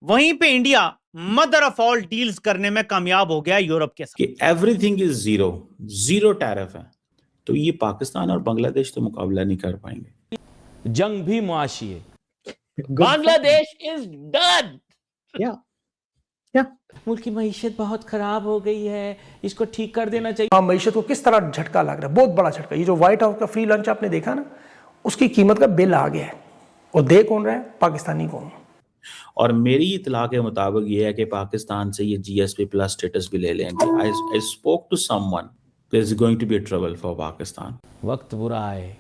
वहीं पे India mother of all deals करने में कामयाब हो गया यूरोप के साथ कि एवरीथिंग इज जीरो टैरिफ है, तो ये पाकिस्तान और बांग्लादेश तो मुकाबला नहीं कर पाएंगे। जंग भी मुआशी है। Bangladesh is done. मुल्क की मईशत बहुत खराब हो गई है, इसको ठीक कर देना चाहिए। हाँ, मईशत को किस तरह झटका लग रहा है, बहुत बड़ा झटका। ये जो व्हाइट हाउस का फ्री लंच आपने देखा ना, उसकी कीमत का बिल आ गया है, और दे कौन रहा है? पाकिस्तानी कौन। और मेरी इतला के मुताबिक ये है कि पाकिस्तान से ये जीएसपी प्लस स्टेटस भी ले लेंगे। I spoke to someone, there is going to be trouble for Pakistan. वक्त बुरा आए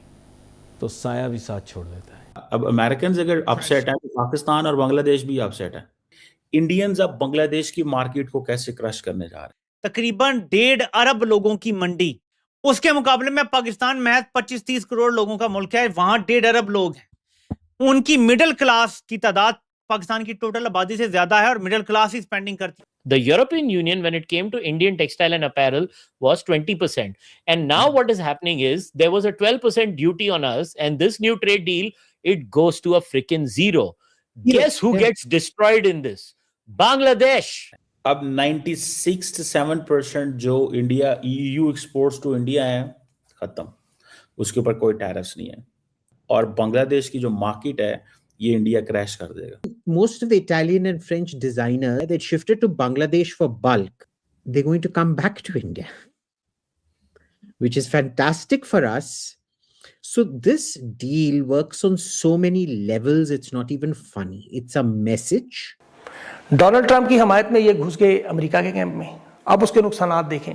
तो साया भी साथ छोड़ देता है। अब अमेरिकन अगर अपसेट है तो पाकिस्तान और बांग्लादेश भी अपसेट है। इंडियंस अब बांग्लादेश की मार्केट को कैसे क्रश करने जा रहे हैं। तकरीबन 1.5 अरब लोगों की मंडी, उसके मुकाबले में पाकिस्तान महज 25-30 करोड़ लोगों का मुल्क है, वहां 1.5 अरब लोग हैं। उनकी मिडिल क्लास की तादाद पाकिस्तान की टोटल आबादी से ज्यादा है और मिडिल क्लास ही स्पेंडिंग करती है। The European Union, when it came to Indian textile and apparel, was 20%. And now what is happening is there was a 12% duty on us, and this new trade deal, it goes to a freaking zero. Guess who gets destroyed in this? Bangladesh. अब 96 to 7% जो India EU exports to India है, खत्म, उसके ऊपर कोई tariffs नहीं है। और बांग्लादेश की जो मार्केट है ये इंडिया क्रैश कर देगा। Most of the Italian and French designers that shifted to Bangladesh for bulk, they're going to come back to India, which is fantastic for us. So this deal works on so many levels, it's not even funny. It's a message. Donald Trump की हमायत में ये घुस गए America के camp में, अब उसके नुकसानात देखें।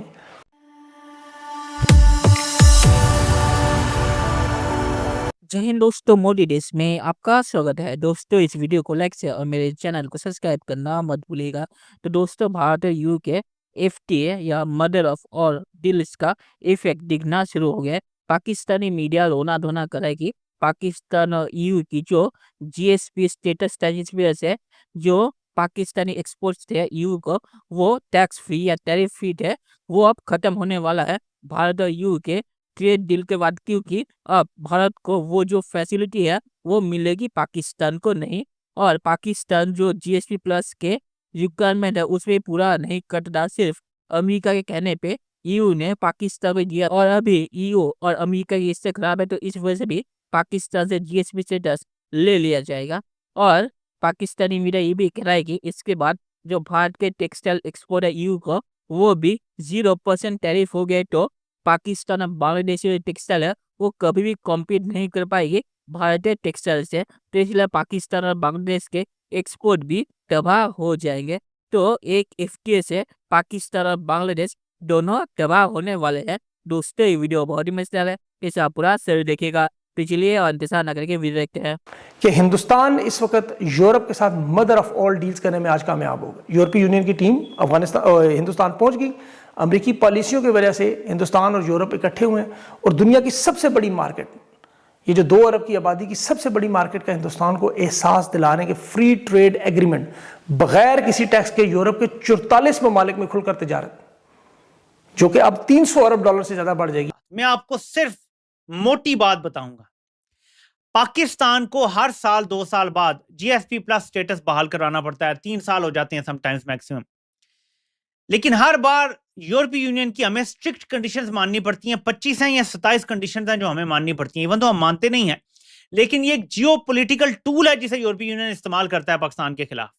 जय हिंद दोस्तों, मोदी देश में आपका स्वागत है। दोस्तों, इस वीडियो को लाइक शेयर और मेरे चैनल को सब्सक्राइब करना मत भूलिएगा। तो दोस्तों, भारत और यूके के FTA या मदर ऑफ ऑल डील्स का इफेक्ट दिखना शुरू हो गया है। पाकिस्तानी मीडिया रोना धोना कर रहा है कि पाकिस्तान और EU की जो GSP स्टेटस था, जिस वजह से जो पाकिस्तानी एक्सपोर्ट्स थे EU को, वो टैक्स फ्री या टैरिफ फ्री थे, वो अब खत्म होने वाला है भारत और EU के ट्रेड डील के बाद, क्योंकि अब भारत को वो जो फैसिलिटी है वो मिलेगी, पाकिस्तान को नहीं। और पाकिस्तान जो GSP प्लस के रिक्वायरमेंट है उसमें पूरा नहीं करता, सिर्फ अमेरिका के कहने पे EU ने पाकिस्तान को दिया। और अभी EU और अमेरिका की रिश्ते खराब है, तो इस वजह से भी पाकिस्तान से GSP स्टेटस ले लिया जाएगा। और पाकिस्तानी मीडिया ये भी कह रहा है कि इसके बाद जो भारत के टेक्सटाइल एक्सपोर्ट है EU को, वो भी 0% टैरिफ हो गए, तो पाकिस्तान और बांग्लादेश की टेक्सटाइल है वो कभी भी कॉम्पीट नहीं कर पाएगी भारतीय टेक्सटाइल से। तो इसलिए पाकिस्तान और बांग्लादेश के एक्सपोर्ट भी तबाह हो जाएंगे। तो एक FTA से पाकिस्तान और बांग्लादेश दोनों तबाह होने वाले हैं। दोस्तों, ये वीडियो बहुत ही मजेदार है, इसे आप पूरा जरूर देखिएगा। तो चलिए और इंतजार न करके वीडियो देखते हैं कि हिंदुस्तान इस वक्त यूरोप के साथ मदर ऑफ ऑल डील्स करने में आज कामयाब होगा। यूरोपीय यूनियन की टीम हिंदुस्तान पहुंच गई। अमेरिकी पॉलिसियों की वजह से हिंदुस्तान और यूरोप इकट्ठे हुए हैं, और दुनिया की सबसे बड़ी मार्केट, ये जो 2 अरब की आबादी की सबसे बड़ी मार्केट का हिंदुस्तान को एहसास दिलाने के फ्री ट्रेड एग्रीमेंट बगैर किसी टैक्स के यूरोप के 44 ममालिक में खुलकर तिजारत, जो कि अब $300 अरब से ज्यादा बढ़ जाएगी। मैं आपको सिर्फ मोटी बात बताऊंगा, पाकिस्तान को हर साल 2 साल बाद GSP प्लस स्टेटस बहाल कराना पड़ता है। 3 साल हो जाते हैं समटाइम्स मैक्सिमम, लेकिन हर बार यूरोपीय यूनियन की हमें स्ट्रिक्ट कंडीशंस माननी पड़ती हैं। 25 हैं या 27 कंडीशंस हैं जो हमें माननी पड़ती हैं। इवन तो हम मानते नहीं हैं, लेकिन ये एक जियोपॉलिटिकल टूल है जिसे यूरोपीय यूनियन इस्तेमाल करता है पाकिस्तान के खिलाफ।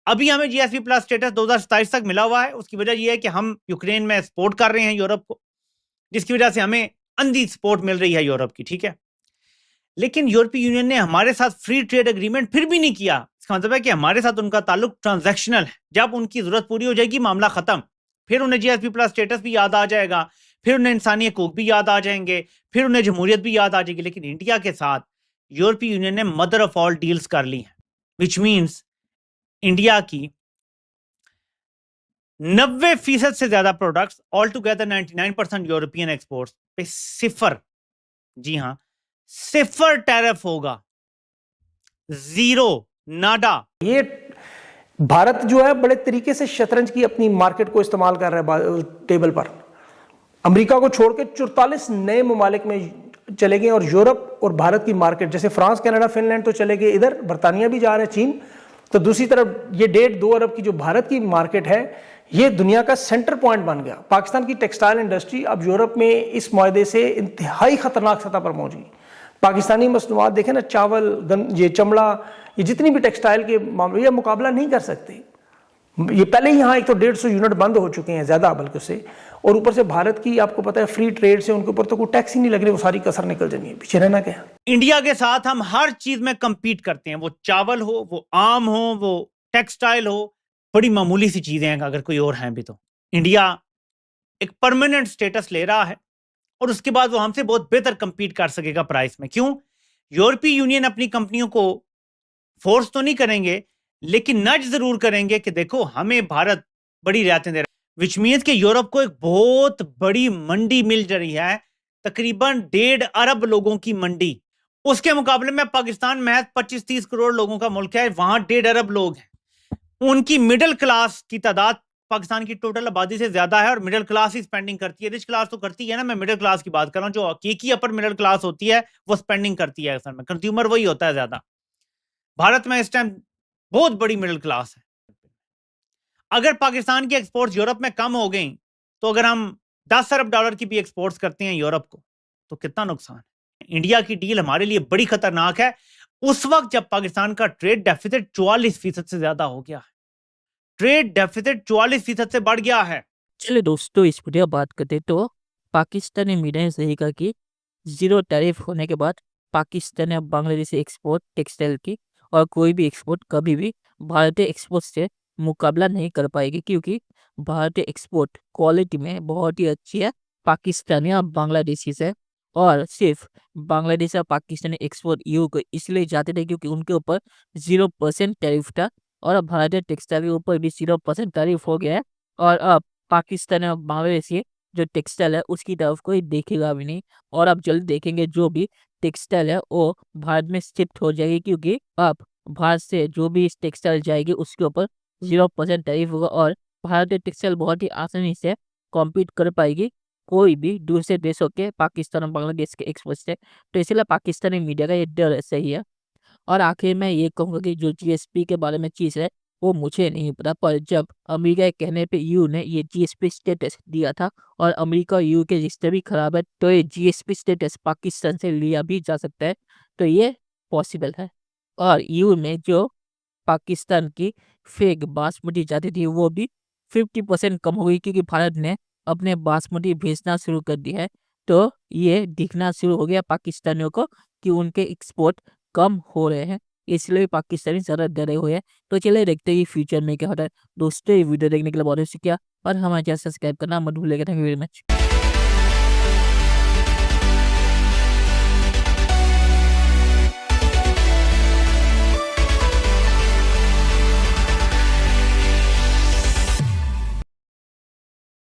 अभी हमें GSP प्लस स्टेटस 2027 तक मिला हुआ है। उसकी वजह यह है कि हम यूक्रेन में सपोर्ट कर रहे हैं यूरोप को, जिसकी वजह से हमें अंधी सपोर्ट मिल रही है यूरोप की, ठीक है। लेकिन यूरोपीय यूनियन ने हमारे साथ फ्री ट्रेड एग्रीमेंट फिर भी नहीं किया। इसका मतलब है कि हमारे साथ उनका ताल्लुक ट्रांजैक्शनल है। जब उनकी जरूरत पूरी हो जाएगी, मामला खत्म, फिर उन्हें GSP प्लस स्टेटस भी याद आ जाएगा, फिर उन्हें इंसानी हकूक भी याद आ जाएंगे, फिर उन्हें जमहूरियत भी याद आ जाएगी। लेकिन इंडिया के साथ यूरोपीय यूनियन ने मदर ऑफ ऑल डील्स कर ली हैं, विच मीन्स इंडिया की 90% से ज्यादा products, all together 99% European exports पे सिफर, जी हां, सिफर टैरिफ होगा, जीरो, नाडा। ये भारत जो है बड़े तरीके से शतरंज की अपनी मार्केट को इस्तेमाल कर रहा है टेबल पर। अमेरिका को छोड़ के 44 नए ममालिक में चले गए, और यूरोप और भारत की मार्केट, जैसे फ्रांस, कनाडा, फिनलैंड तो चले गए इधर, बरतानिया भी जा रहे हैं, चीन, तो दूसरी तरफ ये 1.5-2 अरब की जो भारत की मार्केट है, ये दुनिया का सेंटर पॉइंट बन गया। पाकिस्तान की टेक्सटाइल इंडस्ट्री अब यूरोप में इस मुआहदे से इंतहाई खतरनाक सतह पर पहुंच गई। पाकिस्तानी मसनूआत देखें ना, चावल, ये चमड़ा, ये जितनी भी टेक्सटाइल के मामले, ये मुकाबला नहीं कर सकते। ये पहले ही यहाँ एक तो 150 यूनिट बंद हो चुके हैं, ज़्यादा बल्कि उससे, और ऊपर से भारत की आपको पता है फ्री ट्रेड से उनके ऊपर तो कोई टैक्स ही नहीं लग रही, वो सारी कसर निकल जानी है, पीछे रहना क्या। इंडिया के साथ हम हर चीज में कंपीट करते हैं, वो चावल हो, वो आम हो, वो टेक्सटाइल हो, बड़ी मामूली सी चीजें हैं अगर कोई और हैं भी तो। इंडिया एक परमानेंट स्टेटस ले रहा है और उसके बाद वो हमसे बहुत बेहतर कंपीट कर सकेगा प्राइस में। क्यों? यूरोपीय यूनियन अपनी कंपनियों को फोर्स तो नहीं करेंगे, लेकिन नज जरूर करेंगे कि देखो हमें भारत बड़ी रियायतें दे रहा है, विच मीन्स कि यूरोप को एक बहुत बड़ी मंडी मिल रही है, तकरीबन 1.5 अरब लोगों की मंडी। उसके मुकाबले में पाकिस्तान महज 25-30 करोड़ लोगों का मुल्क है, वहां 1.5 अरब लोग हैं। उनकी मिडिल क्लास की तादाद पाकिस्तान की टोटल आबादी से ज्यादा है और मिडिल क्लास ही स्पेंडिंग करती है। रिच क्लास तो करती है ना, मैं मिडिल क्लास की बात कर रहा हूं, जो हकीकी अपर मिडिल क्लास होती है वो स्पेंडिंग करती है। असल में कंज्यूमर वही होता है ज्यादा। भारत में इस टाइम बहुत बड़ी मिडिल क्लास है। अगर पाकिस्तान की एक्सपोर्ट्स यूरोप में कम हो गई तो अगर हम 10 अरब डॉलर की भी एक्सपोर्ट्स करते हैं यूरोप को तो कितना नुकसान है। इंडिया की डील हमारे लिए बड़ी खतरनाक है उस वक्त जब पाकिस्तान का ट्रेड डेफिसिट 44% से ज्यादा हो गया है। ट्रेड डेफिसिट 44% से बढ़ गया है। चलिए दोस्तों, इस वीडियो बात करते तो पाकिस्तानी मीडिया ने सही कहा कि जीरो टैरिफ होने के बाद पाकिस्तान अब बांग्लादेश से एक्सपोर्ट टेक्सटाइल की और कोई भी एक्सपोर्ट कभी भी भारतीय एक्सपोर्ट से मुकाबला नहीं कर पाएगी, क्योंकि भारतीय एक्सपोर्ट क्वालिटी में बहुत ही अच्छी है पाकिस्तानी और बांग्लादेशी से। और सिर्फ बांग्लादेश और पाकिस्तानी एक्सपोर्ट यूँ को इसलिए जाते थे क्योंकि उनके ऊपर 0% टैरिफ था, और अब भारतीय टेक्सटाइल के ऊपर भी 0% टैरिफ हो गया है। और अब पाकिस्तान और बांग्लादेश की जो टेक्सटाइल है उसकी तरफ कोई देखेगा भी नहीं, और अब जल्द देखेंगे जो भी टेक्सटाइल है वो भारत में शिफ्ट हो जाएगी, क्योंकि अब भारत से जो भी टेक्सटाइल जाएगी उसके ऊपर 0% टैरिफ होगा और भारतीय टेक्सटाइल बहुत ही आसानी से कॉम्पीट कर पाएगी कोई भी दूसरे देशों के पाकिस्तान और बांग्लादेश के एक्सपोर्ट से। तो इसलिए पाकिस्तानी मीडिया का ये डर सही है। और आखिर में ये कहूँगा कि जो जीएसपी के बारे में चीज़ है वो मुझे नहीं पता, पर जब अमेरिका के कहने पे यू ने ये जीएसपी स्टेटस दिया था और अमेरिका और यू के रिश्ते भी खराब है, तो ये जीएसपी स्टेटस पाकिस्तान से लिया भी जा सकता है, तो ये पॉसिबल है। और यू में जो पाकिस्तान की फेक बासमती जाती थी वो भी 50% कम हो गई, क्योंकि भारत ने अपने बासमती भेजना शुरू कर दिया है। तो ये दिखना शुरू हो गया पाकिस्तानियों को कि उनके एक्सपोर्ट कम हो रहे हैं, इसलिए पाकिस्तानी ज़्यादा डरे हुए हैं। तो चलिए देखते हैं फ्यूचर में क्या होता है। दोस्तों, ये वीडियो देखने के लिए बहुत शुक्रिया और हमारे चैनल सब्सक्राइब करना मत भूलिएगा। Thank you very much.